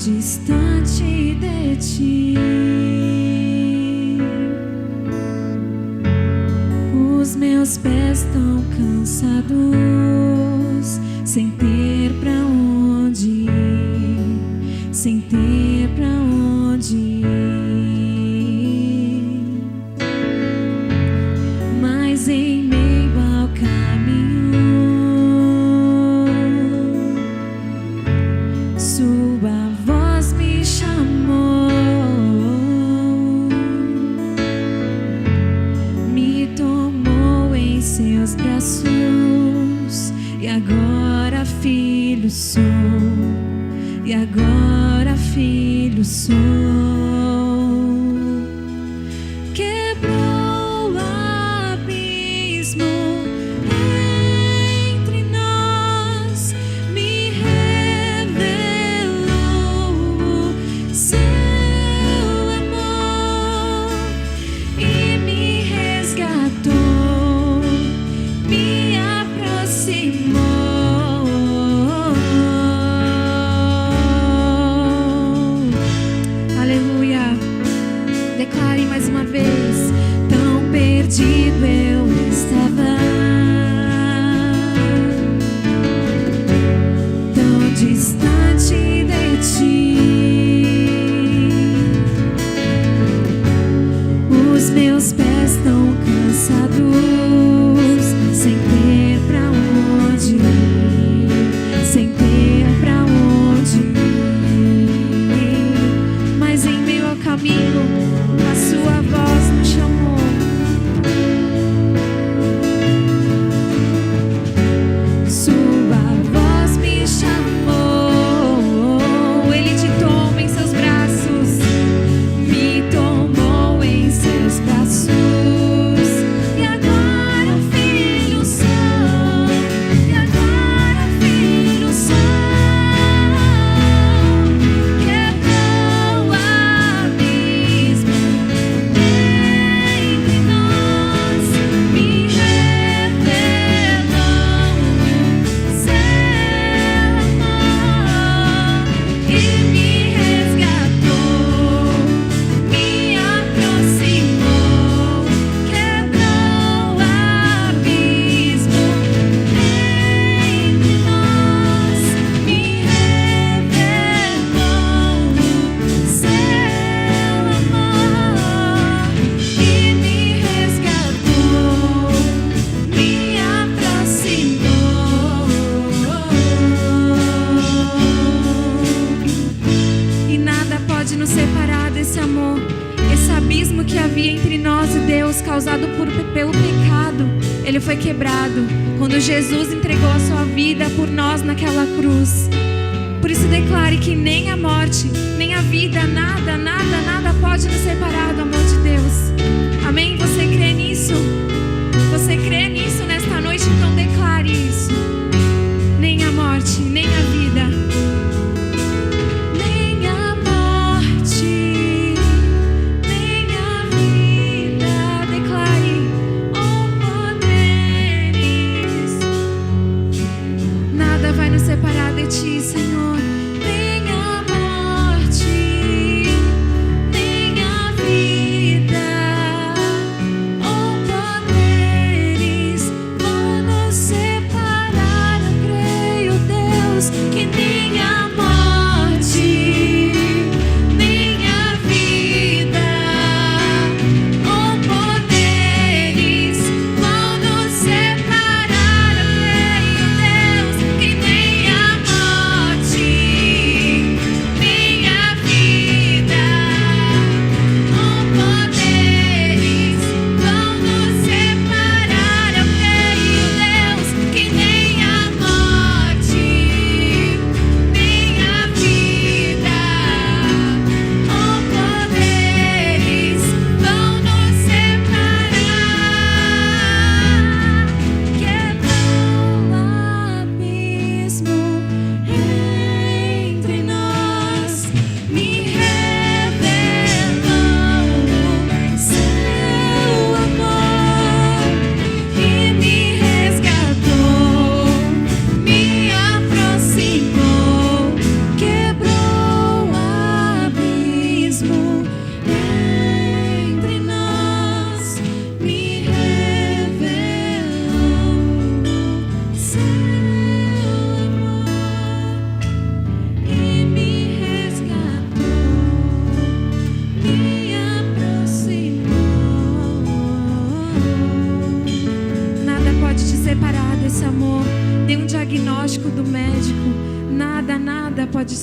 distante de ti. Os meus pés tão cansados, sem ter pra onde ir, sem ter pra onde ir. Mas em meio ao caminho, sua voz me chamou, me tomou em seus braços, e agora filho sou, e agora filho sou. Quebrou o abismo entre nós, me revelou o seu amor e me resgatou, me aproximou. Aleluia. Declare mais uma vez. Tão perdido eu estava, tão distante de ti. Os meus pés tão cansados, sem ter pra onde ir, sem ter pra onde ir. Mas em meio ao caminho, a sua voz me chamou. Sua voz me chamou. Ele te toma em seus braços, me tomou em seus braços. E agora filho sou, e agora filho sou. Quebrou o abismo entre nós, me revelou seu amor e me resgatou, me aproximou. Quebrou o abismo entre nós, me revelou seu amor e me resgatou, me aproximou. E nada pode nos separar desse amor. Esse abismo que havia entre nós e Deus, causado pelo pecado, ele foi quebrado quando Jesus entregou a sua vida por nós naquela cruz. Por isso declare que nem a morte, nem a vida, nada, nada, nada pode nos separar do amor de Deus. Amém? Você crê nisso? Você crê nisso nesta noite? Então declare isso. Nem a morte, nem a vida, nem a morte, nem a vida. Declare, oh poderes, nada vai nos separar de ti, Senhor. Nem a morte, nem a vida, oh poderes vão nos separar. Eu creio, Deus,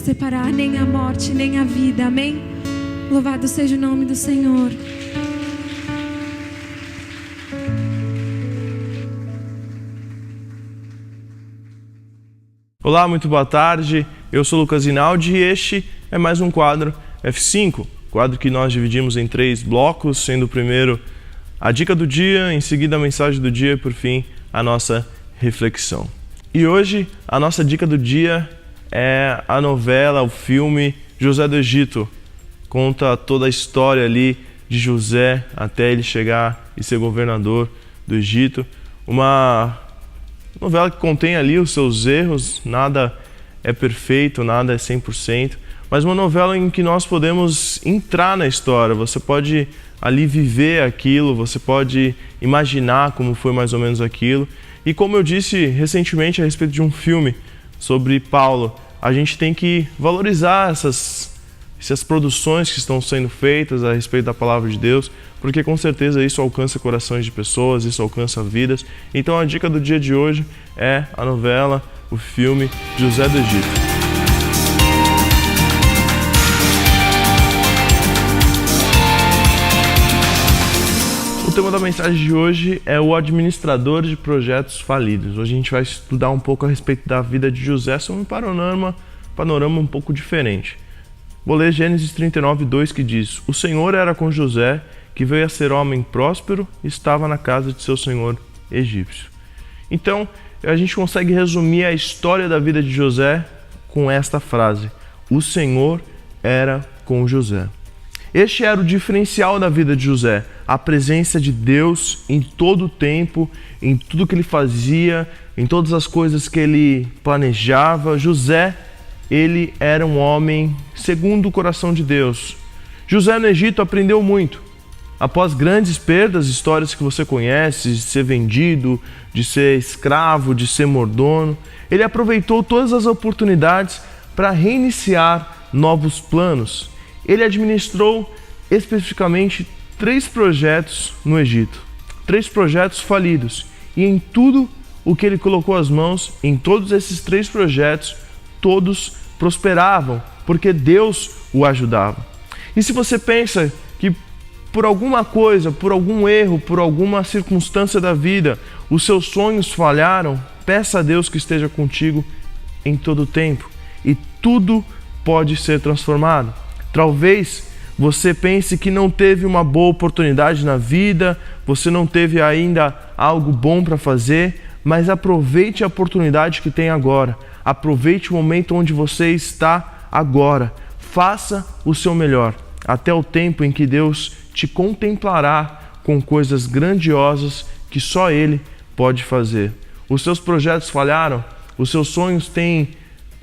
separar, nem a morte, nem a vida. Amém? Louvado seja o nome do Senhor. Olá, muito boa tarde. Eu sou Lucas Rinaldi e este é mais um quadro F5, quadro que nós dividimos em 3 blocos, sendo o primeiro a dica do dia, em seguida a mensagem do dia e por fim a nossa reflexão. E hoje a nossa dica do dia é a novela, o filme José do Egito. Conta toda a história ali de José até ele chegar e ser governador do Egito. Uma novela que contém ali os seus erros, nada é perfeito, nada é 100%, mas uma novela em que nós podemos entrar na história. Você pode ali viver aquilo, você pode imaginar como foi mais ou menos aquilo. E como eu disse recentemente a respeito de um filme sobre Paulo, a gente tem que valorizar essas produções que estão sendo feitas a respeito da palavra de Deus, porque com certeza isso alcança corações de pessoas, isso alcança vidas. Então a dica do dia de hoje é a novela, o filme José do Egito. O tema da mensagem de hoje é o administrador de projetos falidos. Hoje a gente vai estudar um pouco a respeito da vida de José, sob um panorama um pouco diferente. Vou ler Gênesis 39:2, que diz: O Senhor era com José, que veio a ser homem próspero e estava na casa de seu senhor egípcio. Então, a gente consegue resumir a história da vida de José com esta frase: O Senhor era com José. Este era o diferencial da vida de José, a presença de Deus em todo o tempo, em tudo que ele fazia, em todas as coisas que ele planejava. José, ele era um homem segundo o coração de Deus. José no Egito aprendeu muito. Após grandes perdas, histórias que você conhece, de ser vendido, de ser escravo, de ser mordomo, ele aproveitou todas as oportunidades para reiniciar novos planos. Ele administrou especificamente 3 projetos no Egito, 3 projetos falidos. E em tudo o que ele colocou as mãos, em todos esses 3 projetos, todos prosperavam, porque Deus o ajudava. E se você pensa que por alguma coisa, por algum erro, por alguma circunstância da vida, os seus sonhos falharam, peça a Deus que esteja contigo em todo o tempo e tudo pode ser transformado. Talvez você pense que não teve uma boa oportunidade na vida, você não teve ainda algo bom para fazer, mas aproveite a oportunidade que tem agora. Aproveite o momento onde você está agora. Faça o seu melhor, até o tempo em que Deus te contemplará com coisas grandiosas que só Ele pode fazer. Os seus projetos falharam? Os seus sonhos têm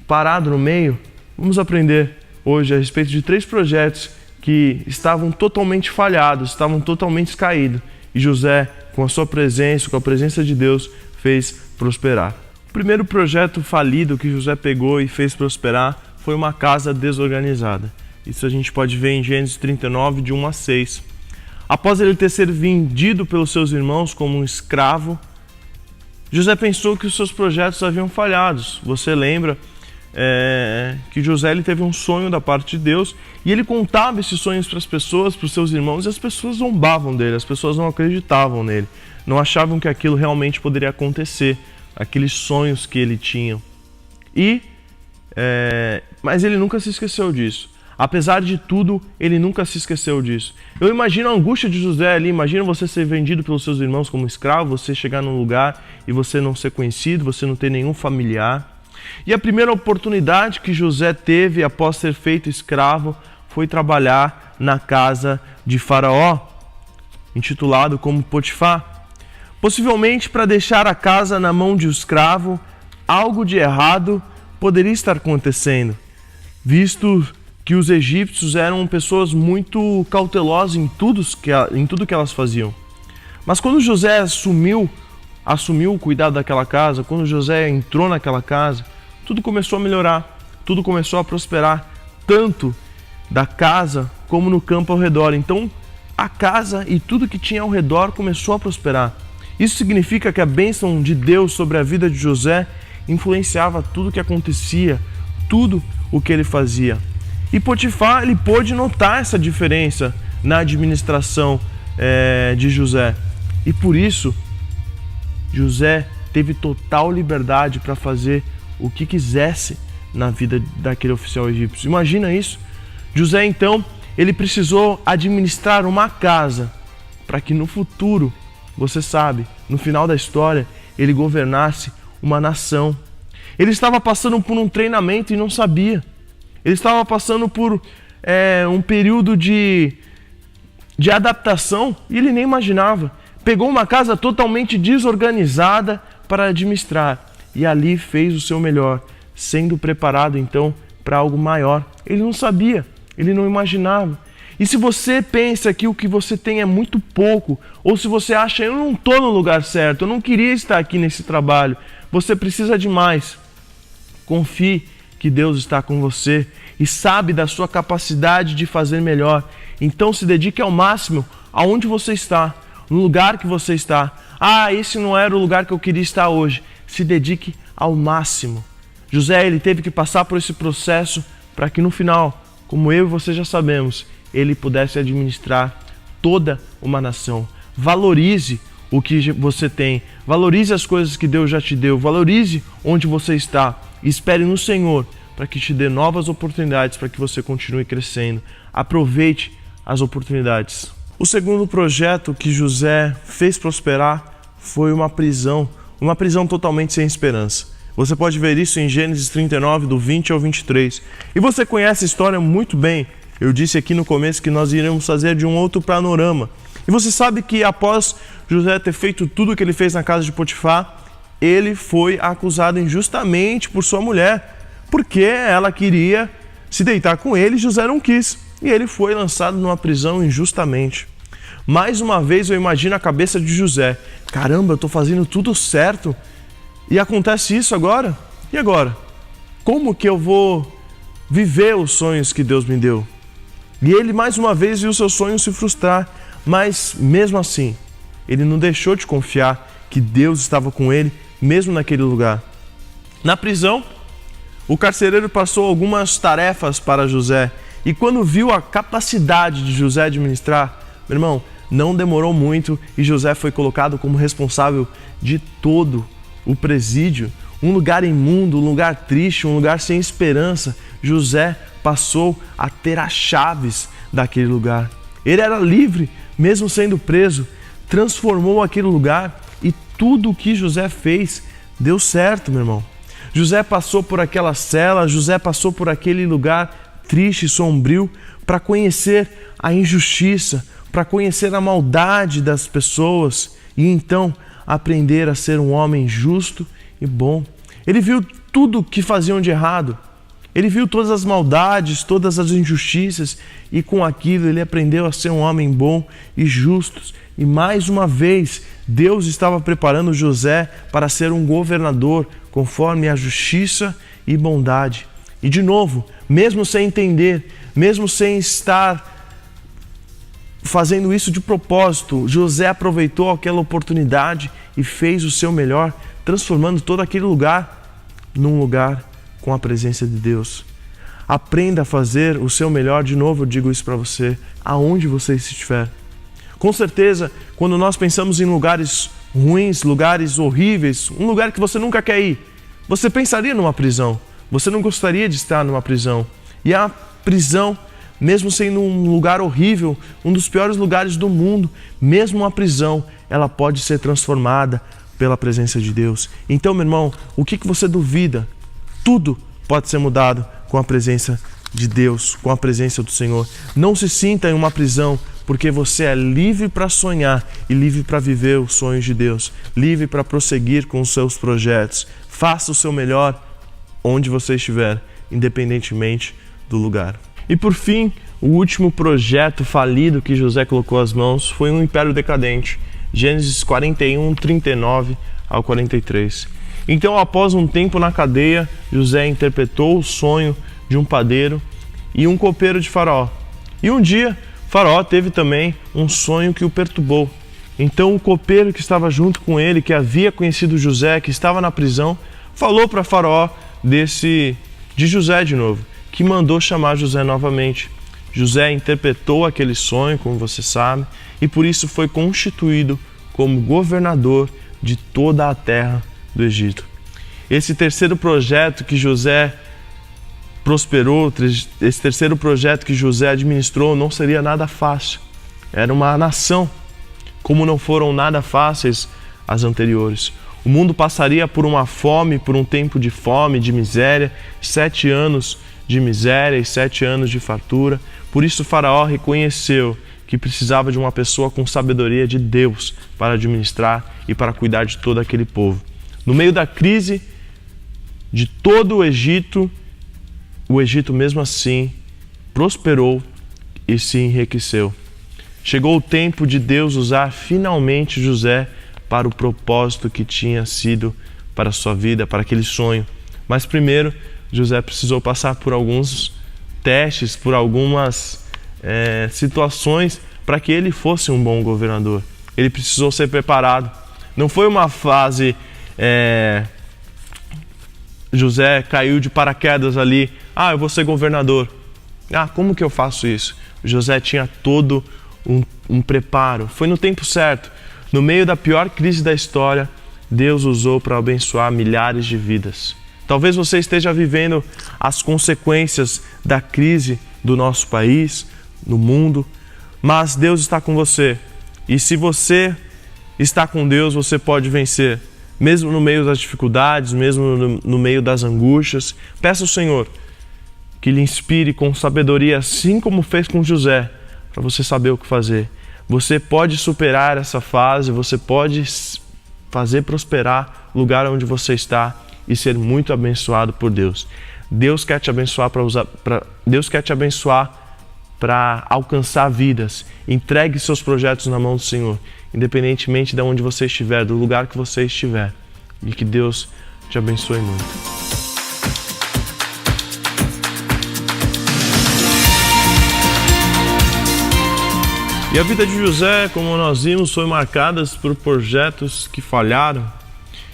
parado no meio? Vamos aprender hoje a respeito de 3 projetos que estavam totalmente falhados, estavam totalmente caídos. E José, com a sua presença, com a presença de Deus, fez prosperar. O primeiro projeto falido que José pegou e fez prosperar foi uma casa desorganizada. Isso a gente pode ver em Gênesis 39, de 1 a 6. Após ele ter sido vendido pelos seus irmãos como um escravo, José pensou que os seus projetos haviam falhado. Você lembra que José ele teve um sonho da parte de Deus e ele contava esses sonhos para as pessoas, para os seus irmãos, e as pessoas zombavam dele, as pessoas não acreditavam nele, não achavam que aquilo realmente poderia acontecer, aqueles sonhos que ele tinha. Mas ele nunca se esqueceu disso. Apesar de tudo, ele nunca se esqueceu disso. Eu imagino a angústia de José ali, imagina você ser vendido pelos seus irmãos como escravo, você chegar num lugar e você não ser conhecido, você não ter nenhum familiar. E a primeira oportunidade que José teve após ser feito escravo foi trabalhar na casa de Faraó, intitulado como Potifar. Possivelmente para deixar a casa na mão de um escravo, algo de errado poderia estar acontecendo, visto que os egípcios eram pessoas muito cautelosas em tudo que elas faziam. Mas quando José assumiu o cuidado daquela casa, quando José entrou naquela casa, tudo começou a melhorar, tudo começou a prosperar, tanto da casa como no campo ao redor. Então, a casa e tudo que tinha ao redor começou a prosperar. Isso significa que a bênção de Deus sobre a vida de José influenciava tudo o que acontecia, tudo o que ele fazia. E Potifar, ele pôde notar essa diferença na administração de José. E por isso, José teve total liberdade para fazer o que quisesse na vida daquele oficial egípcio. Imagina isso. José, então, ele precisou administrar uma casa para que no futuro, você sabe, no final da história, ele governasse uma nação. Ele estava passando por um treinamento e não sabia. Ele estava passando por um período de adaptação e ele nem imaginava. Pegou uma casa totalmente desorganizada para administrar e ali fez o seu melhor, sendo preparado então para algo maior. Ele não sabia, ele não imaginava. E se você pensa que o que você tem é muito pouco, ou se você acha, eu não estou no lugar certo, eu não queria estar aqui nesse trabalho, você precisa de mais. Confie que Deus está com você e sabe da sua capacidade de fazer melhor. Então se dedique ao máximo aonde você está, no lugar que você está. Ah, esse não era o lugar que eu queria estar hoje. Se dedique ao máximo. José, ele teve que passar por esse processo para que no final, como eu e você já sabemos, ele pudesse administrar toda uma nação. Valorize o que você tem, valorize as coisas que Deus já te deu, valorize onde você está e espere no Senhor para que te dê novas oportunidades para que você continue crescendo. Aproveite as oportunidades. O segundo projeto que José fez prosperar foi uma prisão totalmente sem esperança. Você pode ver isso em Gênesis 39, do 20 ao 23. E você conhece a história muito bem. Eu disse aqui no começo que nós iremos fazer de um outro panorama. E você sabe que após José ter feito tudo o que ele fez na casa de Potifar, ele foi acusado injustamente por sua mulher, porque ela queria se deitar com ele e José não quis. E ele foi lançado numa prisão injustamente. Mais uma vez eu imagino a cabeça de José. Caramba, eu estou fazendo tudo certo e acontece isso agora? E agora? Como que eu vou viver os sonhos que Deus me deu? E ele mais uma vez viu seu sonho se frustrar, mas mesmo assim, ele não deixou de confiar que Deus estava com ele, mesmo naquele lugar. Na prisão, o carcereiro passou algumas tarefas para José e quando viu a capacidade de José administrar, meu irmão, não demorou muito e José foi colocado como responsável de todo o presídio. Um lugar imundo, um lugar triste, um lugar sem esperança. José passou a ter as chaves daquele lugar. Ele era livre, mesmo sendo preso, transformou aquele lugar e tudo o que José fez deu certo, meu irmão. José passou por aquela cela, José passou por aquele lugar triste e sombrio para conhecer a injustiça, para conhecer a maldade das pessoas e então aprender a ser um homem justo e bom. Ele viu tudo que faziam de errado. Ele viu todas as maldades, todas as injustiças e com aquilo ele aprendeu a ser um homem bom e justo. E mais uma vez, Deus estava preparando José para ser um governador conforme a justiça e bondade. E de novo, mesmo sem entender, mesmo sem estar fazendo isso de propósito, José aproveitou aquela oportunidade e fez o seu melhor, transformando todo aquele lugar num lugar com a presença de Deus. Aprenda a fazer o seu melhor, de novo eu digo isso para você, aonde você estiver. Com certeza, quando nós pensamos em lugares ruins, lugares horríveis, um lugar que você nunca quer ir, você pensaria numa prisão, você não gostaria de estar numa prisão. E a prisão, mesmo sendo um lugar horrível, um dos piores lugares do mundo, mesmo uma prisão, ela pode ser transformada pela presença de Deus. Então, meu irmão, o que você duvida? Tudo pode ser mudado com a presença de Deus, com a presença do Senhor. Não se sinta em uma prisão, porque você é livre para sonhar e livre para viver os sonhos de Deus, livre para prosseguir com os seus projetos. Faça o seu melhor onde você estiver, independentemente do lugar. E por fim, o último projeto falido que José colocou às mãos foi um império decadente. Gênesis 41, 39 ao 43. Então, após um tempo na cadeia, José interpretou o sonho de um padeiro e um copeiro de Faraó. E um dia, Faraó teve também um sonho que o perturbou. Então, o copeiro que estava junto com ele, que havia conhecido José, que estava na prisão, falou para Faraó de José de novo. que mandou chamar José novamente. José interpretou aquele sonho, como você sabe, e por isso foi constituído como governador de toda a terra do Egito. Esse terceiro projeto que José prosperou, esse terceiro projeto que José administrou não seria nada fácil. Era uma nação, como não foram nada fáceis as anteriores. O mundo passaria por uma fome, por um tempo de fome, de miséria, 7 anos de miséria e 7 anos de fartura. Por isso Faraó reconheceu que precisava de uma pessoa com sabedoria de Deus para administrar e para cuidar de todo aquele povo. No meio da crise de todo o Egito mesmo assim prosperou e se enriqueceu. Chegou o tempo de Deus usar finalmente José para o propósito que tinha sido para a sua vida, para aquele sonho. Mas primeiro, José precisou passar por alguns testes, por algumas situações para que ele fosse um bom governador. Ele precisou ser preparado. Não foi uma fase... José caiu de paraquedas ali. Eu vou ser governador. Como que eu faço isso? José tinha todo um preparo. Foi no tempo certo. No meio da pior crise da história, Deus usou para abençoar milhares de vidas. Talvez você esteja vivendo as consequências da crise do nosso país, no mundo, mas Deus está com você. E se você está com Deus, você pode vencer. Mesmo no meio das dificuldades, mesmo no meio das angústias. Peça ao Senhor que lhe inspire com sabedoria, assim como fez com José, para você saber o que fazer. Você pode superar essa fase, você pode fazer prosperar o lugar onde você está e ser muito abençoado por Deus. Deus quer te abençoar para alcançar vidas. Entregue seus projetos na mão do Senhor, independentemente de onde você estiver, do lugar que você estiver. E que Deus te abençoe muito. E a vida de José, como nós vimos, foi marcada por projetos que falharam.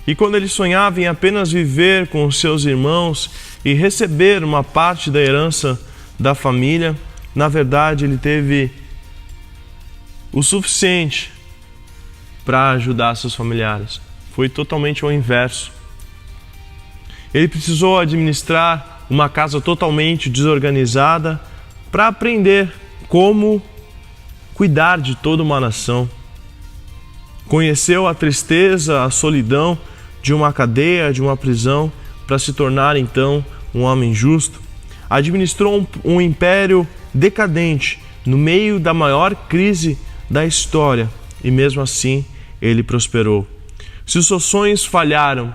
E quando ele sonhava em apenas viver com os seus irmãos e receber uma parte da herança da família, na verdade ele teve o suficiente para ajudar seus familiares. Foi totalmente ao inverso. Ele precisou administrar uma casa totalmente desorganizada para aprender como cuidar de toda uma nação. Conheceu a tristeza, a solidão de uma cadeia, de uma prisão, para se tornar então um homem justo. Administrou um império decadente no meio da maior crise da história e mesmo assim ele prosperou. Se os seus sonhos falharam,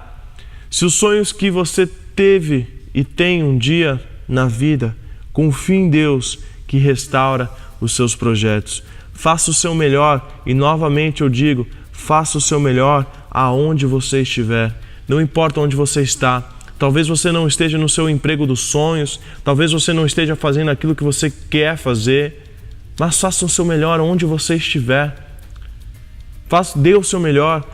se os sonhos que você teve e tem um dia na vida, confie em Deus que restaura os seus projetos. Faça o seu melhor e novamente eu digo, faça o seu melhor aonde você estiver. Não importa onde você está. Talvez você não esteja no seu emprego dos sonhos, talvez você não esteja fazendo aquilo que você quer fazer, mas faça o seu melhor onde você estiver. Dê o seu melhor,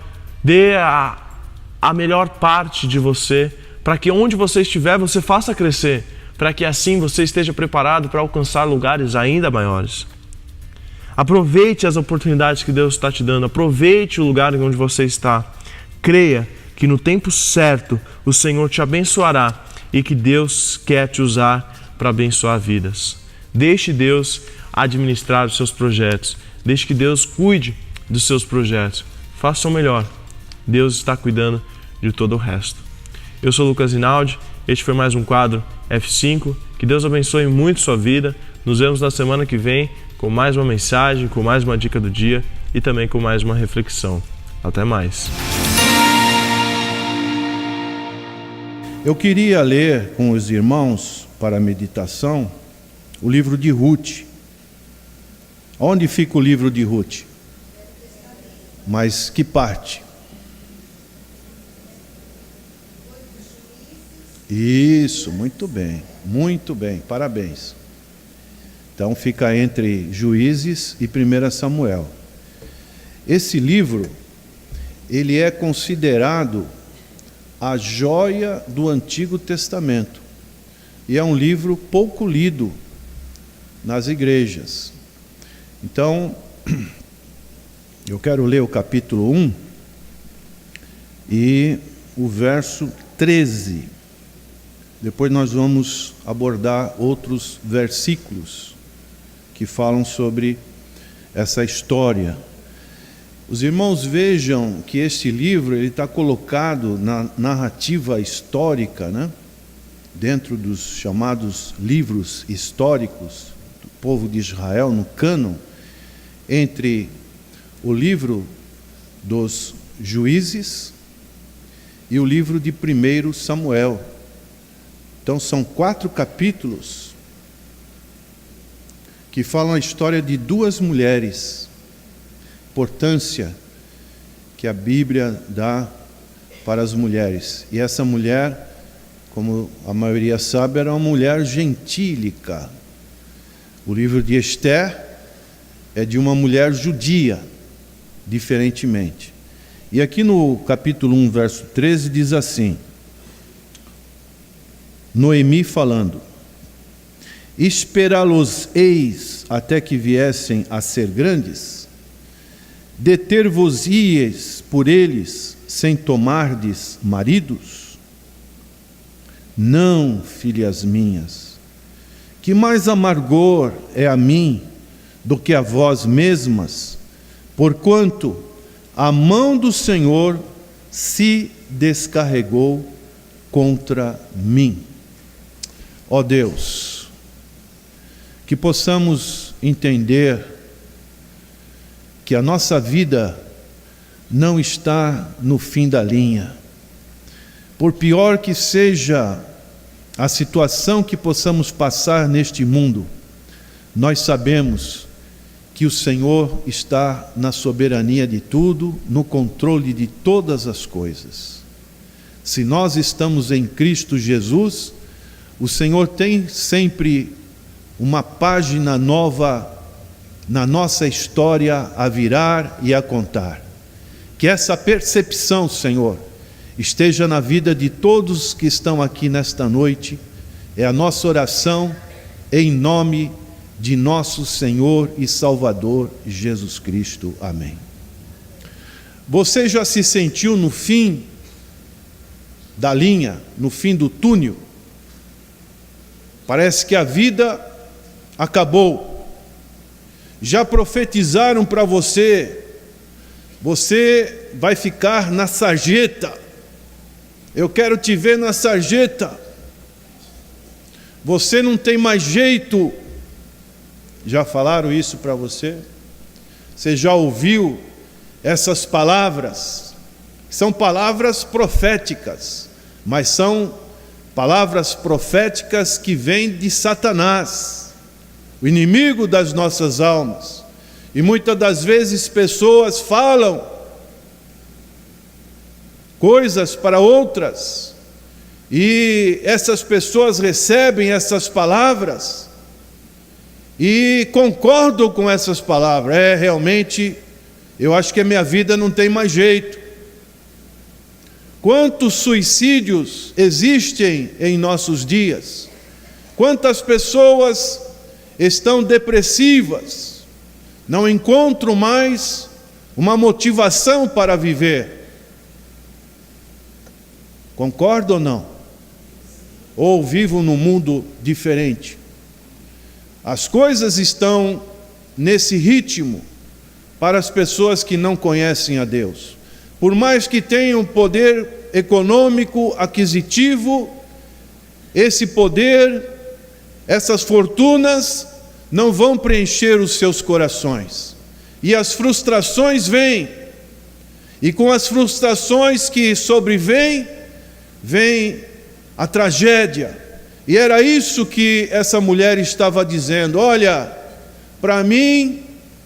dê a melhor parte de você, para que onde você estiver você faça crescer, para que assim você esteja preparado para alcançar lugares ainda maiores. Aproveite as oportunidades que Deus está te dando, aproveite o lugar onde você está. Creia que no tempo certo o Senhor te abençoará e que Deus quer te usar para abençoar vidas. Deixe Deus administrar os seus projetos. Deixe que Deus cuide dos seus projetos. Faça o melhor. Deus está cuidando de todo o resto. Eu sou Lucas Rinaldi. Este foi mais um quadro F5. Que Deus abençoe muito sua vida. Nos vemos na semana que vem com mais uma mensagem, com mais uma dica do dia e também com mais uma reflexão. Até mais. Eu queria ler com os irmãos, para a meditação, o livro de Ruth. Onde fica o livro de Ruth? Mas que parte? Isso, muito bem, parabéns. Então fica entre Juízes e 1 Samuel. Esse livro, ele é considerado a joia do Antigo Testamento. e é um livro pouco lido nas igrejas. Então, eu quero ler o capítulo 1 e o verso 13. Depois nós vamos abordar outros versículos que falam sobre essa história. Os irmãos vejam que este livro está colocado na narrativa histórica, né? Dentro dos chamados livros históricos do povo de Israel, no cânon, entre o livro dos Juízes e o livro de 1 Samuel. Então são 4 capítulos que falam a história de 2 mulheres, importância que a Bíblia dá para as mulheres. E essa mulher, como a maioria sabe, era uma mulher gentílica. O livro de Esther é de uma mulher judia, diferentemente. E aqui no capítulo 1, verso 13, diz assim, Noemi falando, esperá-los-eis até que viessem a ser grandes? Deter-vos-ieis por eles, sem tomardes maridos? Não, filhas minhas, que mais amargor é a mim do que a vós mesmas, porquanto a mão do Senhor se descarregou contra mim. Ó Deus, que possamos entender que a nossa vida não está no fim da linha. Por pior que seja a situação que possamos passar neste mundo, nós sabemos que o Senhor está na soberania de tudo, no controle de todas as coisas. Se nós estamos em Cristo Jesus, o Senhor tem sempre uma página nova na nossa história a virar e a contar. Que essa percepção, Senhor, esteja na vida de todos que estão aqui nesta noite. É a nossa oração em nome de nosso Senhor e Salvador Jesus Cristo. Amém. Você já se sentiu no fim da linha, no fim do túnel? Parece que a vida acabou. Já profetizaram para você, você vai ficar na sarjeta. Eu quero te ver na sarjeta. Você não tem mais jeito. Já falaram isso para você? Você já ouviu essas palavras? São palavras proféticas, mas são palavras proféticas que vêm de Satanás, o inimigo das nossas almas. E muitas das vezes pessoas falam coisas para outras, e essas pessoas recebem essas palavras e concordam com essas palavras. Realmente, eu acho que a minha vida não tem mais jeito. Quantos suicídios existem em nossos dias? Quantas pessoas estão depressivas, não encontram mais uma motivação para viver? Concorda ou não? Ou vivo num mundo diferente? As coisas estão nesse ritmo para as pessoas que não conhecem a Deus. Por mais que tenham poder econômico, aquisitivo, esse poder, essas fortunas, não vão preencher os seus corações. E as frustrações vêm. E com as frustrações que sobrevêm, vem a tragédia. E era isso que essa mulher estava dizendo. Olha, para mim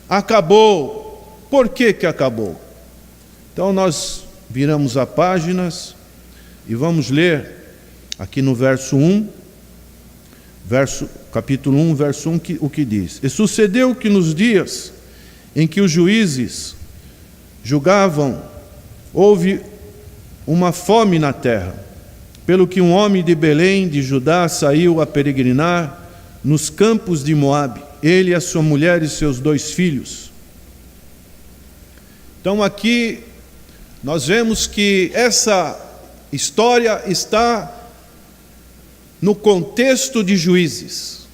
acabou. Por que acabou? Então nós viramos as páginas e vamos ler aqui no verso 1, capítulo 1, verso 1, o que diz. E sucedeu que nos dias em que os juízes julgavam, houve uma fome na terra. pelo que um homem de Belém, de Judá, saiu a peregrinar nos campos de Moabe, ele, a sua mulher e seus 2 filhos. Então aqui nós vemos que essa história está no contexto de Juízes,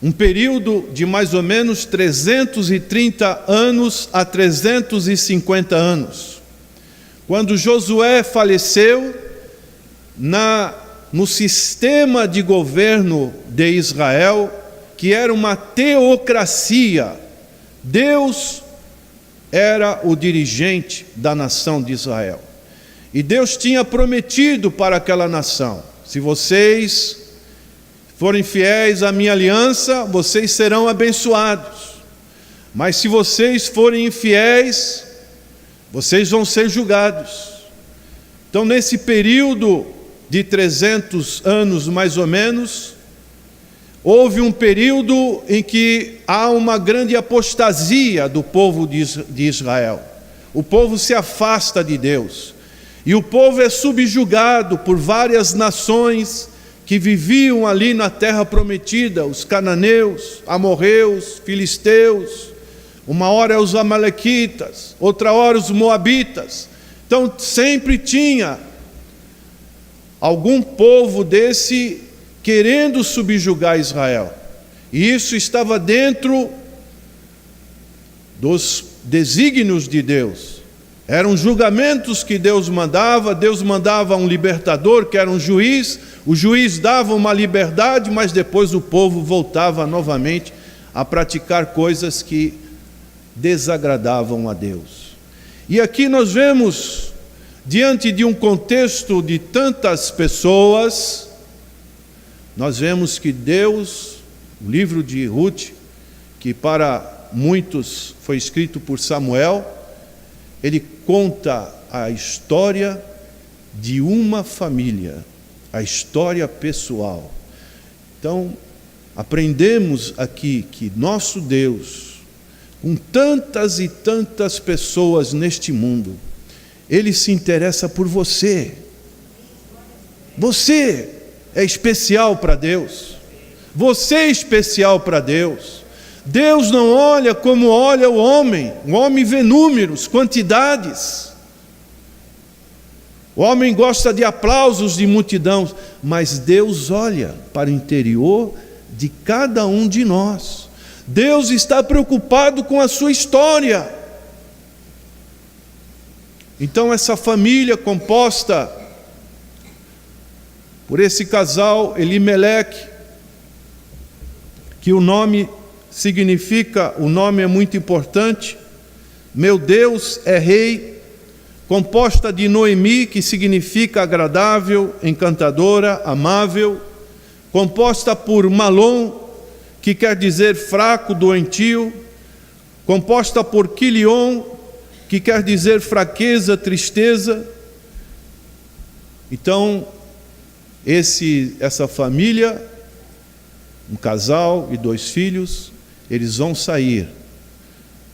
um período de mais ou menos 330 anos a 350 anos. Quando Josué faleceu, no sistema de governo de Israel, que era uma teocracia, Deus era o dirigente da nação de Israel. E Deus tinha prometido para aquela nação: se vocês forem fiéis à minha aliança, vocês serão abençoados. Mas se vocês forem infiéis, vocês vão ser julgados. Então, nesse período de 300 anos mais ou menos, houve um período em que há uma grande apostasia do povo de Israel. O povo se afasta de Deus. E o povo é subjugado por várias nações que viviam ali na terra prometida, os cananeus, amorreus, filisteus, uma hora os amalequitas, outra hora os moabitas. Então sempre tinha algum povo desse querendo subjugar Israel. E isso estava dentro dos desígnios de Deus. Eram julgamentos que Deus mandava um libertador, que era um juiz, o juiz dava uma liberdade, mas depois o povo voltava novamente a praticar coisas que desagradavam a Deus. E aqui nós vemos, diante de um contexto de tantas pessoas, nós vemos que Deus, o livro de Ruth, que para muitos foi escrito por Samuel, ele conta a história de uma família, a história pessoal. Então, aprendemos aqui que nosso Deus, com tantas e tantas pessoas neste mundo, Ele se interessa por você. Você é especial para Deus. Você é especial para Deus. Deus não olha como olha o homem vê números, quantidades. O homem gosta de aplausos de multidão, mas Deus olha para o interior de cada um de nós. Deus está preocupado com a sua história. Então essa família composta por esse casal Elimeleque, que o nome significa, o nome é muito importante, meu Deus é rei, composta de Noemi, que significa agradável, encantadora, amável, composta por Malom, que quer dizer fraco, doentio, composta por Quilion, que quer dizer fraqueza, tristeza. Então, essa família, um casal e 2 filhos, eles vão sair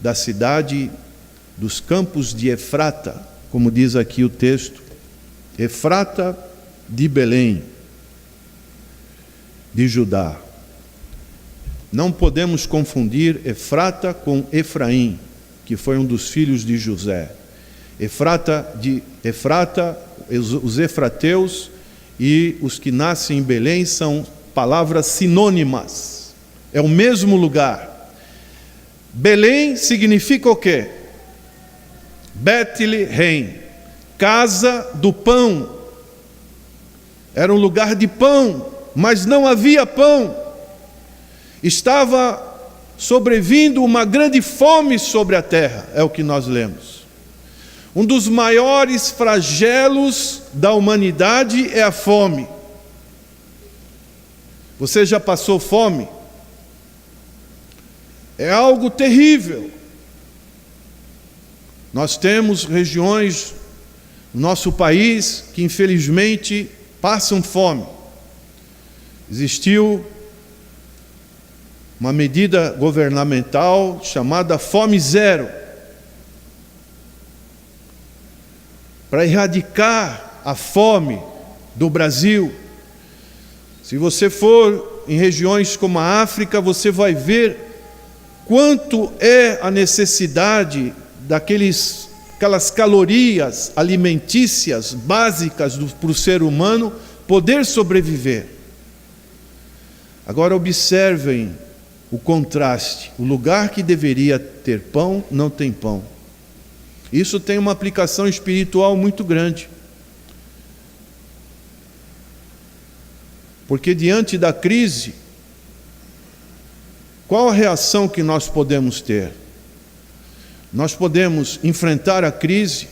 da cidade dos campos de Efrata, como diz aqui o texto, Efrata de Belém, de Judá. Não podemos confundir Efrata com Efraim, que foi um dos filhos de José. Efrata, os efrateus e os que nascem em Belém são palavras sinônimas. É o mesmo lugar. Belém significa o quê? Betlehem, casa do pão. Era um lugar de pão, mas não havia pão. Estava sobrevindo uma grande fome sobre a terra, é o que nós lemos. Um dos maiores flagelos da humanidade é a fome. Você já passou fome? É algo terrível. Nós temos regiões no nosso país que infelizmente passam fome. Existiu uma medida governamental chamada Fome Zero, para erradicar a fome do Brasil. Se você for em regiões como a África, você vai ver quanto é a necessidade aquelas calorias alimentícias básicas para o ser humano poder sobreviver. Agora observem o contraste. O lugar que deveria ter pão, não tem pão. Isso tem uma aplicação espiritual muito grande. Porque diante da crise, qual a reação que nós podemos ter? Nós podemos enfrentar a crise,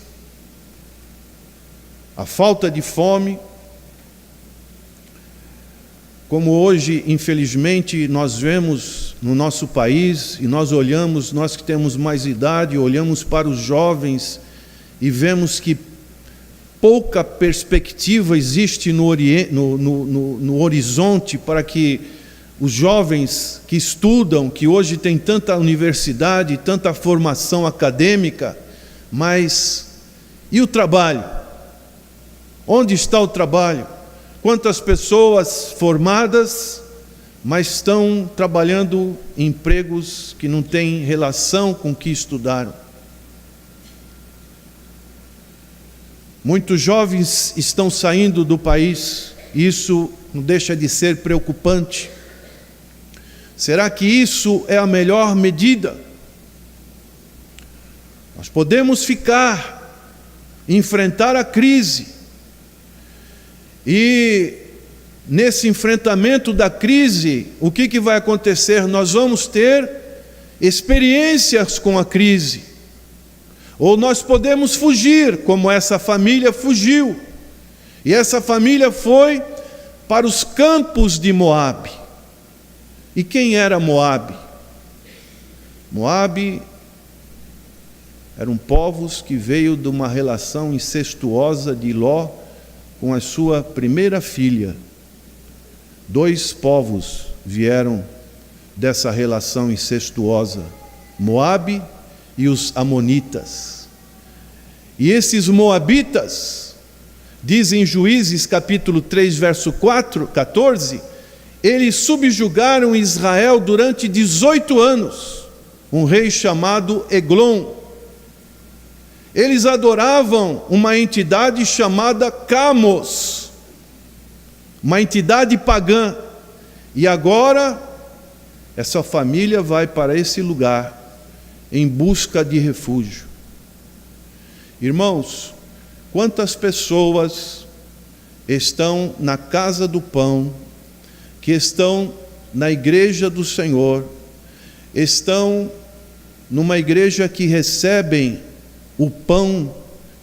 a falta de fome, como hoje, infelizmente, nós vemos no nosso país, e nós olhamos, nós que temos mais idade, olhamos para os jovens e vemos que pouca perspectiva existe no horizonte para que os jovens que estudam, que hoje tem tanta universidade, tanta formação acadêmica, mas e o trabalho? Onde está o trabalho? Quantas pessoas formadas, mas estão trabalhando em empregos que não têm relação com o que estudaram? Muitos jovens estão saindo do país, e isso não deixa de ser preocupante. Será que isso é a melhor medida? Nós podemos enfrentar a crise, e nesse enfrentamento da crise, o que vai acontecer? Nós vamos ter experiências com a crise, ou nós podemos fugir, como essa família fugiu, e essa família foi para os campos de Moabe. E quem era Moabe? Moabe eram povos que veio de uma relação incestuosa de Ló com a sua primeira filha. 2 povos vieram dessa relação incestuosa, Moabe e os amonitas. E esses moabitas, dizem Juízes capítulo 3, verso 14, eles subjugaram Israel durante 18 anos, um rei chamado Eglon. Eles adoravam uma entidade chamada Camos, uma entidade pagã. E agora, essa família vai para esse lugar em busca de refúgio. Irmãos, quantas pessoas estão na casa do pão, que estão na igreja do Senhor, estão numa igreja que recebem o pão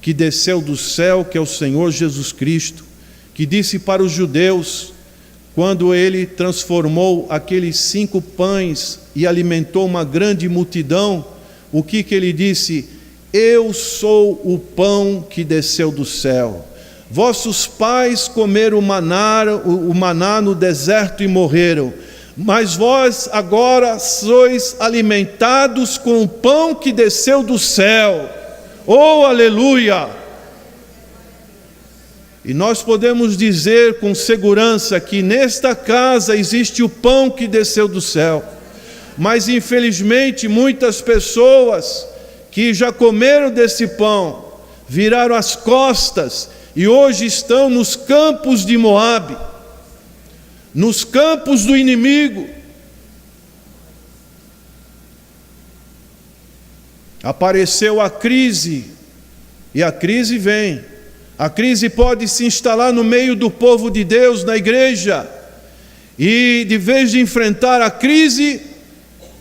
que desceu do céu, que é o Senhor Jesus Cristo, que disse para os judeus, quando ele transformou aqueles 5 pães e alimentou uma grande multidão, o que ele disse? Eu sou o pão que desceu do céu. Vossos pais comeram o maná no deserto e morreram, mas vós agora sois alimentados com o pão que desceu do céu. Oh, aleluia! E nós podemos dizer com segurança que nesta casa existe o pão que desceu do céu. Mas infelizmente muitas pessoas que já comeram desse pão viraram as costas e hoje estão nos campos de Moabe, nos campos do inimigo. Apareceu a crise, e a crise vem. A crise pode se instalar no meio do povo de Deus, na igreja, e de vez de enfrentar a crise,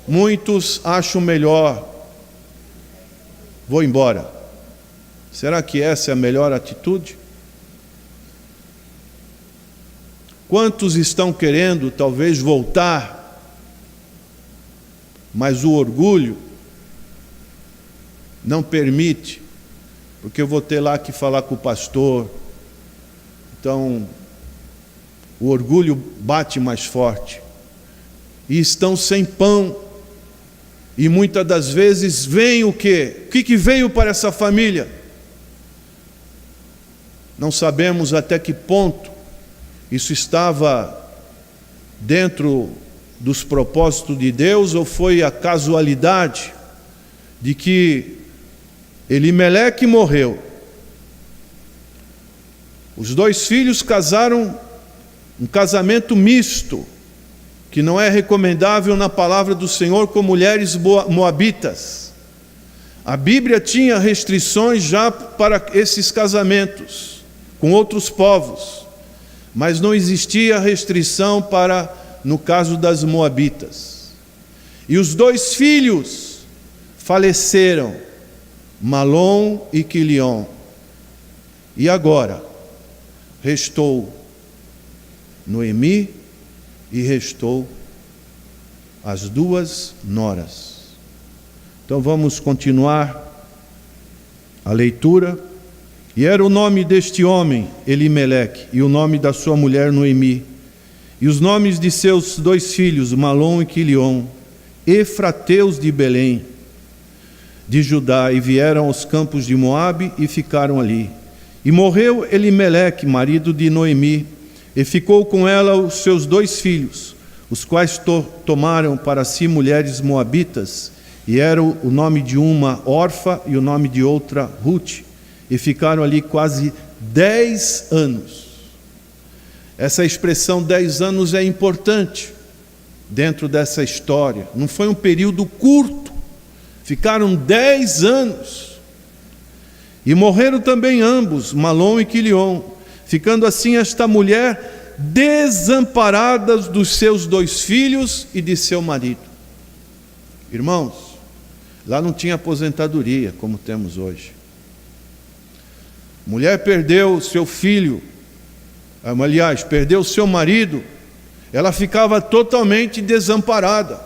muitos acham melhor, vou embora. Será que essa é a melhor atitude? Quantos estão querendo talvez voltar, mas o orgulho não permite, porque eu vou ter lá que falar com o pastor. Então, o orgulho bate mais forte. E estão sem pão. E muitas das vezes vem o quê? O que veio para essa família? Não sabemos até que ponto isso estava dentro dos propósitos de Deus ou foi a casualidade de que Elimeleque morreu. Os 2 filhos casaram um casamento misto, que não é recomendável na palavra do Senhor, com mulheres moabitas. A Bíblia tinha restrições já para esses casamentos com outros povos, mas não existia restrição para, no caso das moabitas. E os 2 filhos faleceram, Malom e Quilion. E agora restou Noemi e restou as 2 noras. Então vamos continuar a leitura. E era o nome deste homem, Elimeleque, e o nome da sua mulher, Noemi. E os nomes de seus 2 filhos, Malom e Quilion, efrateus de Belém, de Judá, e vieram aos campos de Moabe e ficaram ali. E morreu Elimeleque, marido de Noemi, e ficou com ela os seus 2 filhos, os quais tomaram para si mulheres moabitas, e era o nome de uma Orfa e o nome de outra Ruth, e ficaram ali quase 10 anos. Essa expressão 10 anos é importante dentro dessa história. Não foi um período curto, ficaram 10 anos. E morreram também ambos, Malom e Quilion, ficando assim esta mulher desamparada dos seus 2 filhos e de seu marido. Irmãos, lá não tinha aposentadoria como temos hoje. Mulher perdeu seu filho, aliás, perdeu seu marido, ela ficava totalmente desamparada.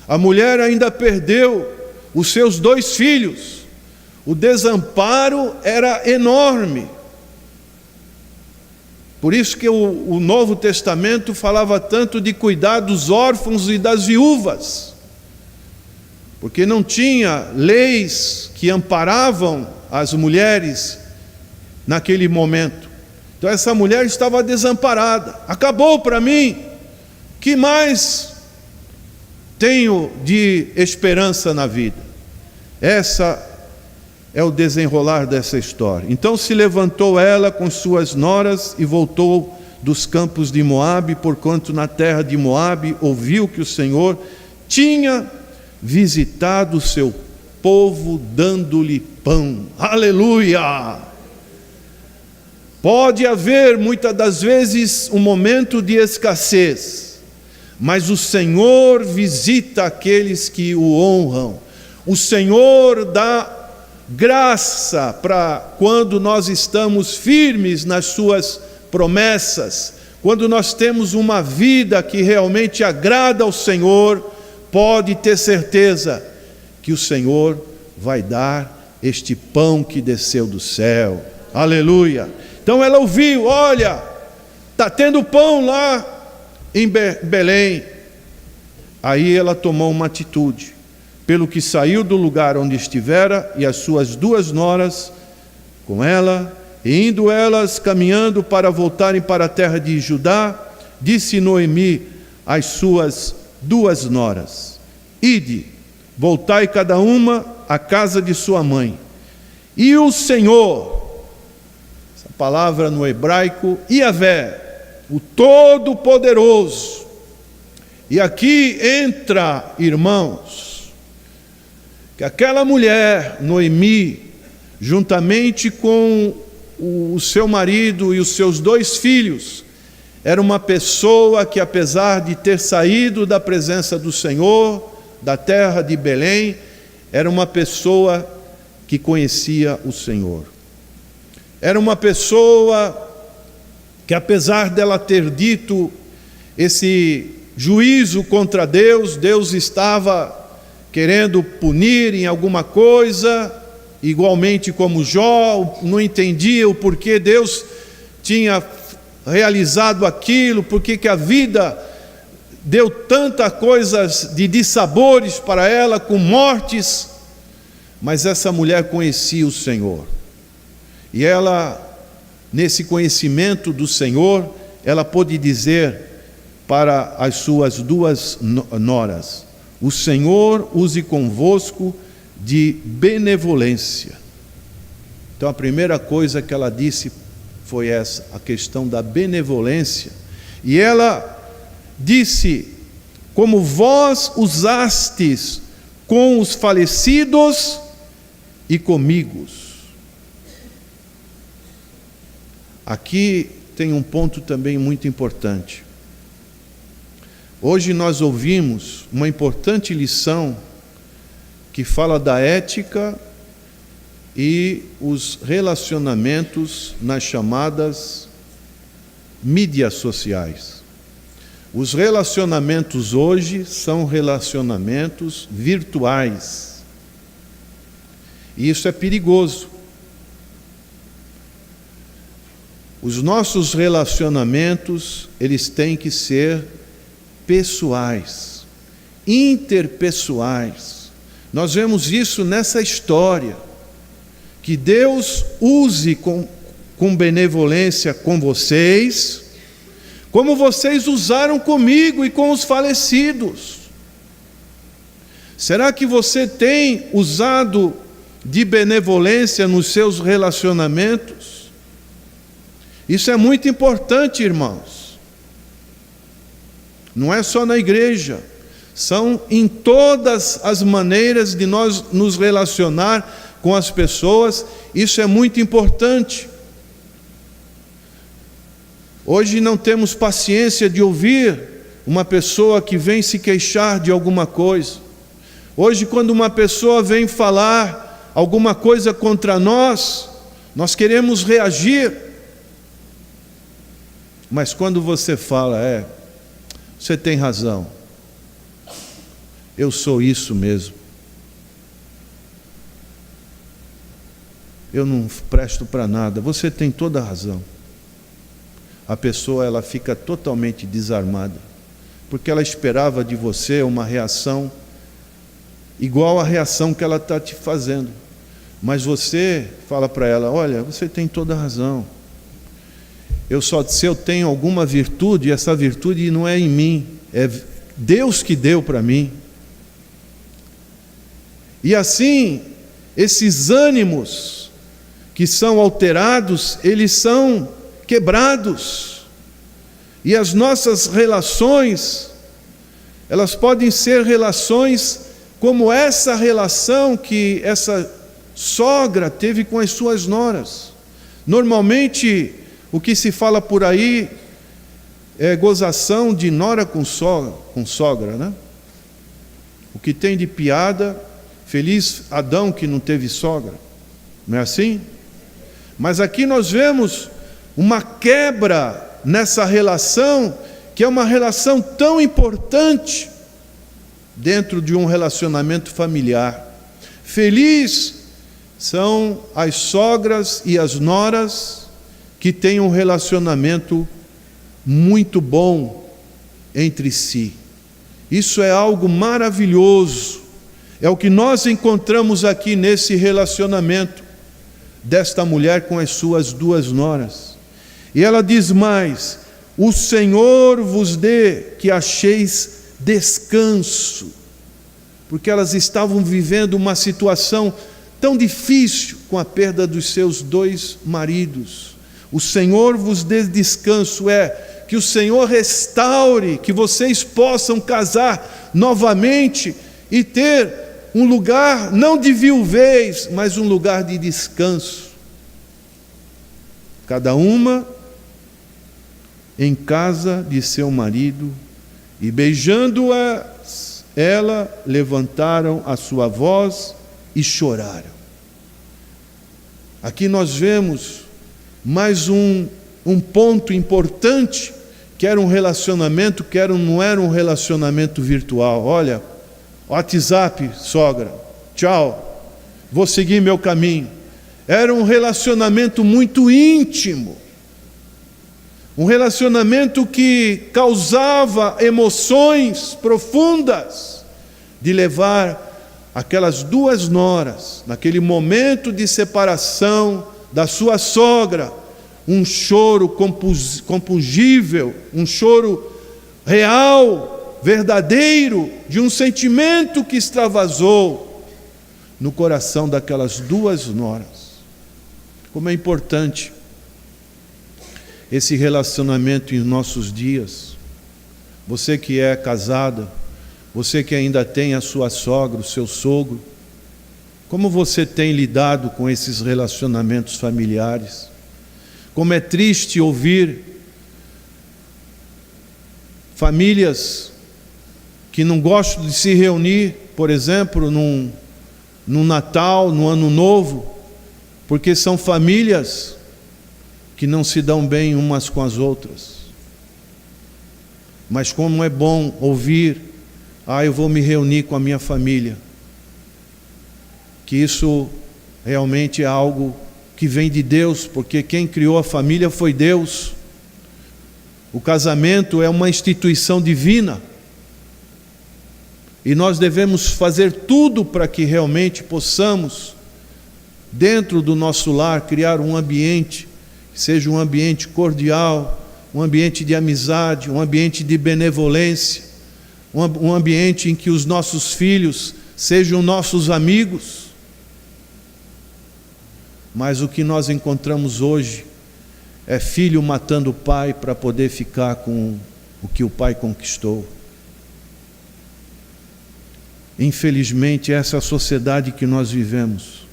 A mulher ainda perdeu os seus 2 filhos. O desamparo era enorme. Por isso que o Novo Testamento falava tanto de cuidar dos órfãos e das viúvas, porque não tinha leis que amparavam as mulheres naquele momento. Então essa mulher estava desamparada. Acabou para mim. Que mais tenho de esperança na vida? Essa é o desenrolar dessa história. Então se levantou ela com suas noras e voltou dos campos de Moabe, porquanto na terra de Moabe ouviu que o Senhor tinha visitado o seu povo, dando-lhe pão. Aleluia! Pode haver, muitas das vezes, um momento de escassez, mas o Senhor visita aqueles que o honram. O Senhor dá graça para quando nós estamos firmes nas suas promessas, quando nós temos uma vida que realmente agrada ao Senhor, pode ter certeza que o Senhor vai dar este pão que desceu do céu. Aleluia! Então ela ouviu, olha, está tendo pão lá em Belém. Aí ela tomou uma atitude, pelo que saiu do lugar onde estivera, e as suas 2 noras com ela, e indo elas caminhando para voltarem para a terra de Judá, disse Noemi às suas 2 noras: ide, voltai cada uma à casa de sua mãe. E o Senhor, palavra no hebraico, Yahvé, o Todo-Poderoso. E aqui entra, irmãos, que aquela mulher, Noemi, juntamente com o seu marido e os seus 2 filhos, era uma pessoa que, apesar de ter saído da presença do Senhor, da terra de Belém, era uma pessoa que conhecia o Senhor. Era uma pessoa que, apesar dela ter dito esse juízo contra Deus, Deus estava querendo punir em alguma coisa, igualmente como Jó, não entendia o porquê Deus tinha realizado aquilo, porque que a vida deu tantas coisas de dissabores para ela, com mortes, mas essa mulher conhecia o Senhor. E ela nesse conhecimento do Senhor, ela pôde dizer para as suas duas noras: o Senhor use convosco de benevolência. Então a primeira coisa que ela disse foi essa, a questão da benevolência. E ela disse: como vós usastes com os falecidos e comigo. Aqui tem um ponto também muito importante. Hoje nós ouvimos uma importante lição que fala da ética e os relacionamentos nas chamadas mídias sociais. Os relacionamentos hoje são relacionamentos virtuais. E isso é perigoso. Os nossos relacionamentos, eles têm que ser pessoais, interpessoais. Nós vemos isso nessa história, que Deus use com benevolência com vocês, como vocês usaram comigo e com os falecidos. Será que você tem usado de benevolência nos seus relacionamentos? Isso é muito importante, irmãos. Não é só na igreja, são em todas as maneiras de nós nos relacionar com as pessoas. Isso é muito importante. Hoje não temos paciência de ouvir uma pessoa que vem se queixar de alguma coisa. Hoje, quando uma pessoa vem falar alguma coisa contra nós, nós queremos reagir. Mas quando você fala, você tem razão, eu sou isso mesmo, eu não presto para nada, você tem toda a razão. A pessoa, ela fica totalmente desarmada, porque ela esperava de você uma reação igual à reação que ela está te fazendo. Mas você fala para ela: olha, você tem toda a razão. Se eu tenho alguma virtude, essa virtude não é em mim, é Deus que deu para mim. E assim, esses ânimos que são alterados, eles são quebrados. E as nossas relações, elas podem ser relações como essa relação que essa sogra teve com as suas noras. Normalmente, o que se fala por aí é gozação de nora com sogra, né? O que tem de piada, feliz Adão que não teve sogra. Não é assim? Mas aqui nós vemos uma quebra nessa relação, que é uma relação tão importante dentro de um relacionamento familiar. Feliz são as sogras e as noras que têm um relacionamento muito bom entre si. Isso é algo maravilhoso. É o que nós encontramos aqui nesse relacionamento desta mulher com as suas duas noras. E ela diz mais: o Senhor vos dê que acheis descanso, porque elas estavam vivendo uma situação tão difícil com a perda dos seus dois maridos. O Senhor vos dê descanso, que o Senhor restaure, que vocês possam casar novamente e ter um lugar, não de viuvez, mas um lugar de descanso. Cada uma em casa de seu marido, e beijando-a, ela levantaram a sua voz e choraram. Aqui nós vemos mais um ponto importante, que era um relacionamento que não era um relacionamento virtual. Olha, WhatsApp, sogra, tchau, vou seguir meu caminho. Era um relacionamento muito íntimo, um relacionamento que causava emoções profundas, de levar aquelas duas noras, naquele momento de separação da sua sogra, um choro compungível, um choro real, verdadeiro, de um sentimento que extravasou no coração daquelas duas noras. Como é importante esse relacionamento em nossos dias. Você que é casada, você que ainda tem a sua sogra, o seu sogro, como você tem lidado com esses relacionamentos familiares? Como é triste ouvir famílias que não gostam de se reunir, por exemplo, num Natal, no Ano Novo, porque são famílias que não se dão bem umas com as outras. Mas como é bom ouvir, eu vou me reunir com a minha família. Que isso realmente é algo que vem de Deus, porque quem criou a família foi Deus. O casamento é uma instituição divina. E nós devemos fazer tudo para que realmente possamos, dentro do nosso lar, criar um ambiente que seja um ambiente cordial, um ambiente de amizade, um ambiente de benevolência, um ambiente em que os nossos filhos sejam nossos amigos. Mas o que nós encontramos hoje é filho matando o pai para poder ficar com o que o pai conquistou. Infelizmente, essa é a sociedade que nós vivemos.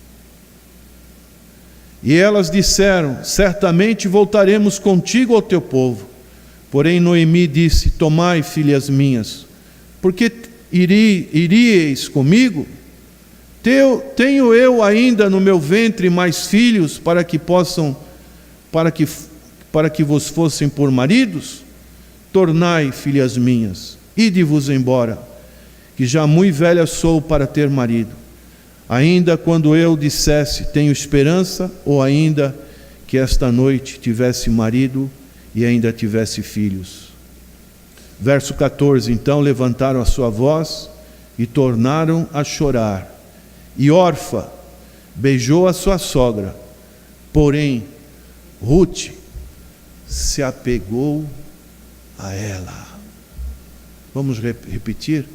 E elas disseram: certamente voltaremos contigo ao teu povo. Porém Noemi disse: tomai, filhas minhas, porque iríeis comigo? Tenho eu ainda no meu ventre mais filhos para que vos fossem por maridos? Tornai, filhas minhas, ide-vos embora, que já muito velha sou para ter marido. Ainda quando eu dissesse tenho esperança, ou ainda que esta noite tivesse marido e ainda tivesse filhos. Verso 14: então levantaram a sua voz e tornaram a chorar. E Orfa beijou a sua sogra, porém Ruth se apegou a ela. Vamos repetir?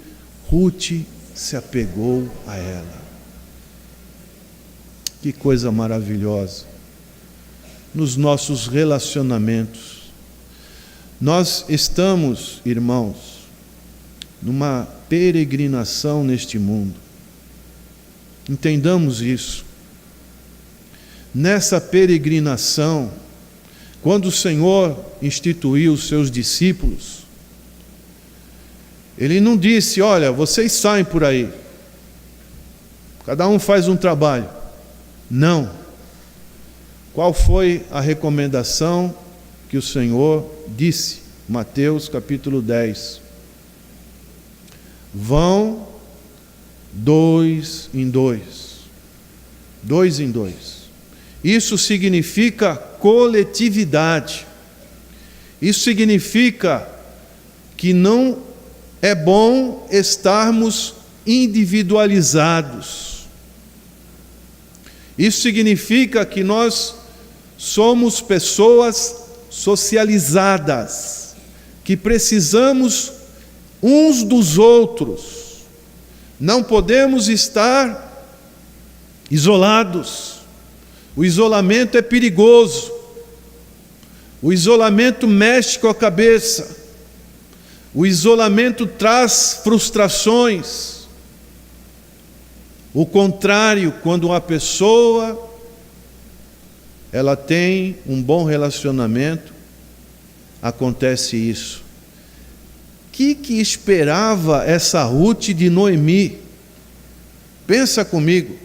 Ruth se apegou a ela. Que coisa maravilhosa. Nos nossos relacionamentos, nós estamos, irmãos, numa peregrinação neste mundo. Entendamos isso. Nessa peregrinação, quando o Senhor instituiu os seus discípulos, Ele não disse: olha, vocês saem por aí, cada um faz um trabalho. Não. Qual foi a recomendação que o Senhor disse? Mateus capítulo 10. Vão 2 em 2. 2 em 2. Isso significa coletividade. Isso significa que não é bom estarmos individualizados. Isso significa que nós somos pessoas socializadas, que precisamos uns dos outros. Não podemos estar isolados. O isolamento é perigoso. O isolamento mexe com a cabeça. O isolamento traz frustrações. O contrário, quando uma pessoa ela tem um bom relacionamento, acontece isso. Que esperava essa Ruth de Noemi? Pensa comigo.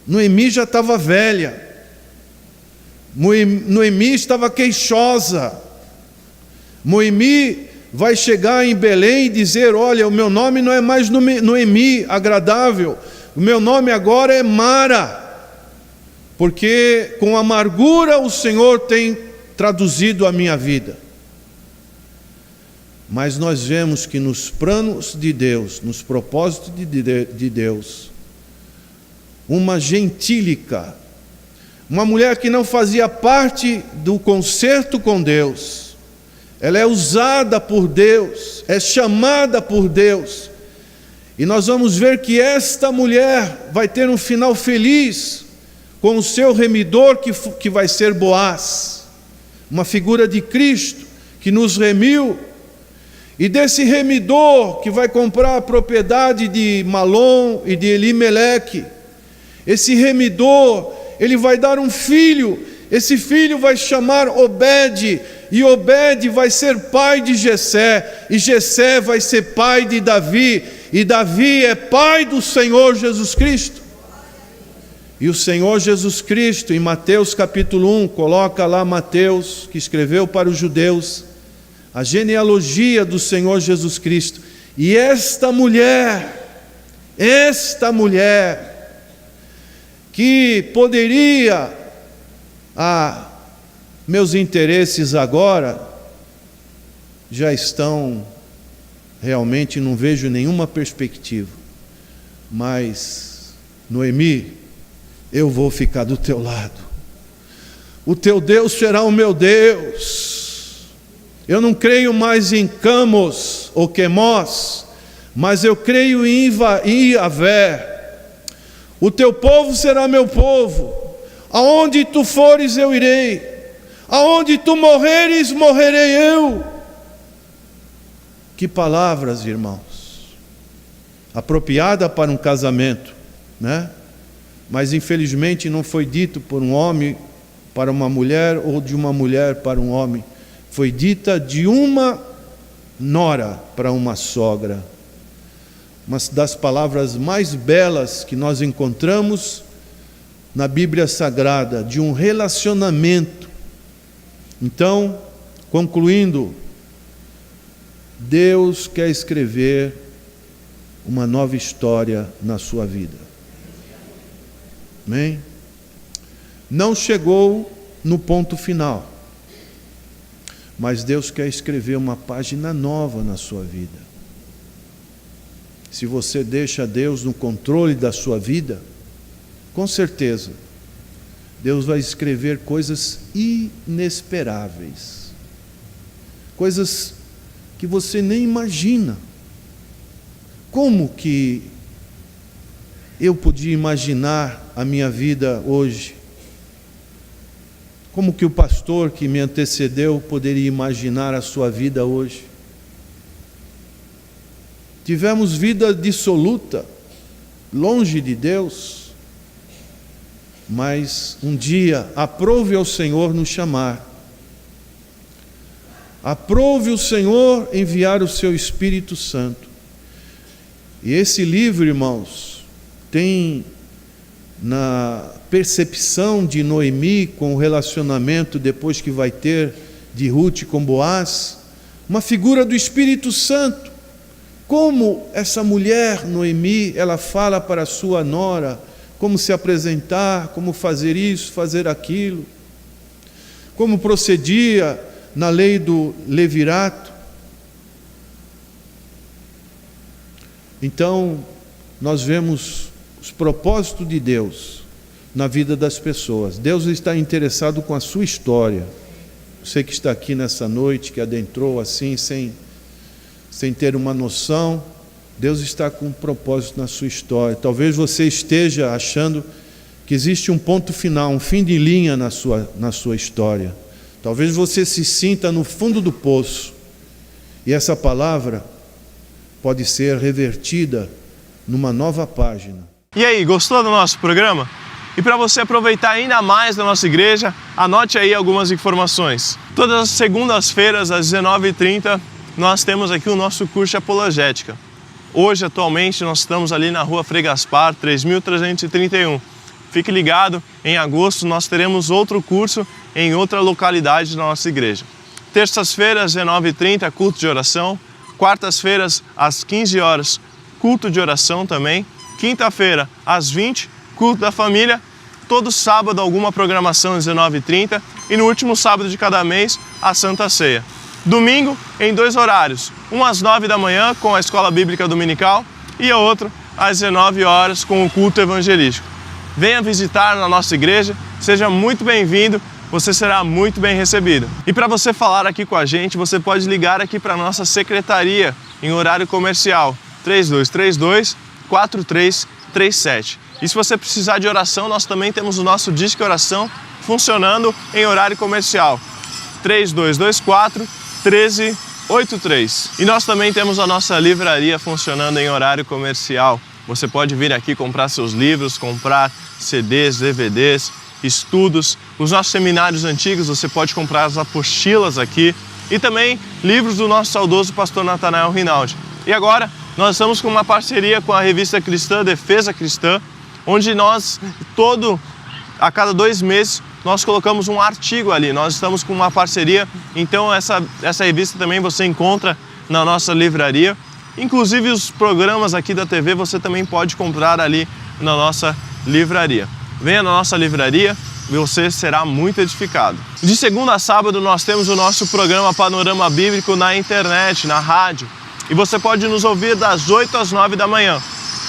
Noemi já estava velha. Noemi estava queixosa. Noemi vai chegar em Belém e dizer: olha, o meu nome não é mais Noemi, agradável. O meu nome agora é Mara. Porque com amargura o Senhor tem traduzido a minha vida. Mas nós vemos que nos planos de Deus, nos propósitos de Deus, uma gentílica, uma mulher que não fazia parte do concerto com Deus. Ela é usada por Deus, é chamada por Deus. E nós vamos ver que esta mulher vai ter um final feliz com o seu remidor, que vai ser Boaz, uma figura de Cristo que nos remiu. E desse remidor que vai comprar a propriedade de Malom e de Elimeleque, esse remidor, ele vai dar um filho. Esse filho vai chamar Obed, e Obed vai ser pai de Jessé, e Jessé vai ser pai de Davi, e Davi é pai do Senhor Jesus Cristo. E o Senhor Jesus Cristo, em Mateus capítulo 1, coloca lá Mateus, que escreveu para os judeus, a genealogia do Senhor Jesus Cristo. E esta mulher, que poderia, meus interesses agora já estão, realmente não vejo nenhuma perspectiva, mas Noemi, eu vou ficar do teu lado, o teu Deus será o meu Deus. Eu não creio mais em Camos ou Quemós, mas eu creio em Yahvé. O teu povo será meu povo. Aonde tu fores eu irei. Aonde tu morreres, morrerei eu. Que palavras, irmãos. Apropriada para um casamento, né? Mas infelizmente não foi dito por um homem para uma mulher ou de uma mulher para um homem. Foi dita de uma nora para uma sogra. Uma das palavras mais belas que nós encontramos na Bíblia Sagrada, de um relacionamento. Então, concluindo, Deus quer escrever uma nova história na sua vida. Amém? Não chegou no ponto final, mas Deus quer escrever uma página nova na sua vida. Se você deixa Deus no controle da sua vida, com certeza, Deus vai escrever coisas inesperáveis, coisas que você nem imagina. Como que eu podia imaginar a minha vida hoje? Como que o pastor que me antecedeu poderia imaginar a sua vida hoje? Tivemos vida dissoluta, longe de Deus, mas um dia aprove ao Senhor nos chamar. Aprove o Senhor enviar o seu Espírito Santo. E esse livro, irmãos, tem na percepção de Noemi com o relacionamento depois que vai ter de Ruth com Boaz, uma figura do Espírito Santo. Como essa mulher, Noemi, ela fala para a sua nora como se apresentar, como fazer isso, fazer aquilo, como procedia na lei do levirato. Então, nós vemos os propósitos de Deus na vida das pessoas. Deus está interessado com a sua história. Você que está aqui nessa noite, que adentrou assim, sem ter uma noção, Deus está com um propósito na sua história. Talvez você esteja achando que existe um ponto final, um fim de linha na sua história. Talvez você se sinta no fundo do poço. E essa palavra pode ser revertida numa nova página. E aí, gostou do nosso programa? E para você aproveitar ainda mais da nossa igreja, anote aí algumas informações. Todas as segundas-feiras, às 19h30, nós temos aqui o nosso curso de apologética. Hoje, atualmente, nós estamos ali na rua Frei Gaspar, 3331. Fique ligado, em agosto nós teremos outro curso em outra localidade da nossa igreja. Terças-feiras, 19h30, culto de oração. Quartas-feiras, às 15 horas, culto de oração também. Quinta-feira, às 20, culto da família. Todo sábado, alguma programação às 19h30. E no último sábado de cada mês, a Santa Ceia. Domingo, em 2 horários. Um às 9 da manhã, com a Escola Bíblica Dominical. E a outra, às 19 horas, com o culto evangelístico. venha visitar na nossa igreja, seja muito bem-vindo, você será muito bem recebido. E para você falar aqui com a gente, você pode ligar aqui para a nossa secretaria em horário comercial, 3232-4337. E se você precisar de oração, nós também temos o nosso Disque Oração funcionando em horário comercial, 3224-1383. E nós também temos a nossa livraria funcionando em horário comercial. Você pode vir aqui comprar seus livros, comprar CDs, DVDs, estudos, os nossos seminários antigos, você pode comprar as apostilas aqui e também livros do nosso saudoso pastor Natanael Rinaldi. E agora nós estamos com uma parceria com a revista cristã Defesa Cristã, onde nós, a cada 2 meses, nós colocamos um artigo ali. Nós estamos com uma parceria, então essa revista também você encontra na nossa livraria. Inclusive os programas aqui da TV você também pode comprar ali na nossa livraria. Venha na nossa livraria, você será muito edificado. De segunda a sábado nós temos o nosso programa Panorama Bíblico na internet, na rádio. E você pode nos ouvir das 8 às 9 da manhã.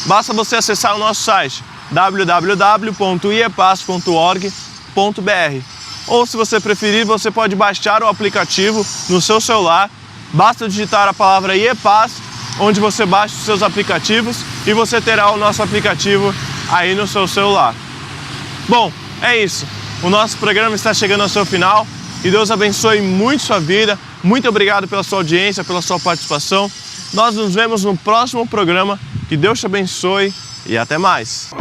Basta você acessar o nosso site www.iepas.org.br. Ou se você preferir, você pode baixar o aplicativo no seu celular. Basta digitar a palavra IEPAS, onde você baixa os seus aplicativos e você terá o nosso aplicativo aí no seu celular. Bom, é isso. O nosso programa está chegando ao seu final e Deus abençoe muito sua vida. Muito obrigado pela sua audiência, pela sua participação. Nós nos vemos no próximo programa. Que Deus te abençoe e até mais.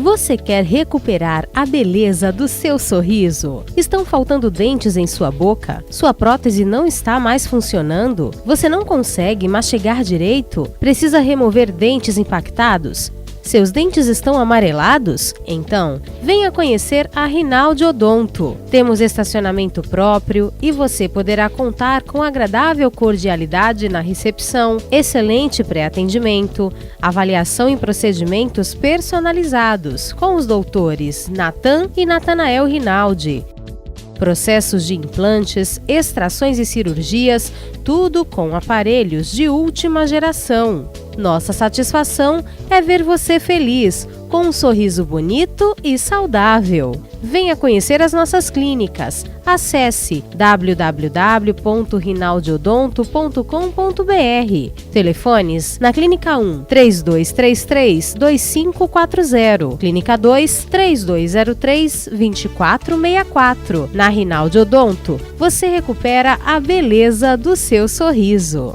Você quer recuperar a beleza do seu sorriso? Estão faltando dentes em sua boca? Sua prótese não está mais funcionando? Você não consegue mastigar direito? Precisa remover dentes impactados? Seus dentes estão amarelados? Então, venha conhecer a Rinaldi Odonto. Temos estacionamento próprio e você poderá contar com agradável cordialidade na recepção, excelente pré-atendimento, avaliação em procedimentos personalizados com os doutores Natan e Natanael Rinaldi. Processos de implantes, extrações e cirurgias, tudo com aparelhos de última geração. Nossa satisfação é ver você feliz, com um sorriso bonito e saudável. Venha conhecer as nossas clínicas. Acesse www.rinaldiodonto.com.br. Telefones na Clínica 1, 3233-2540. Clínica 2, 3203-2464. Na Rinaldi Odonto, você recupera a beleza do seu sorriso.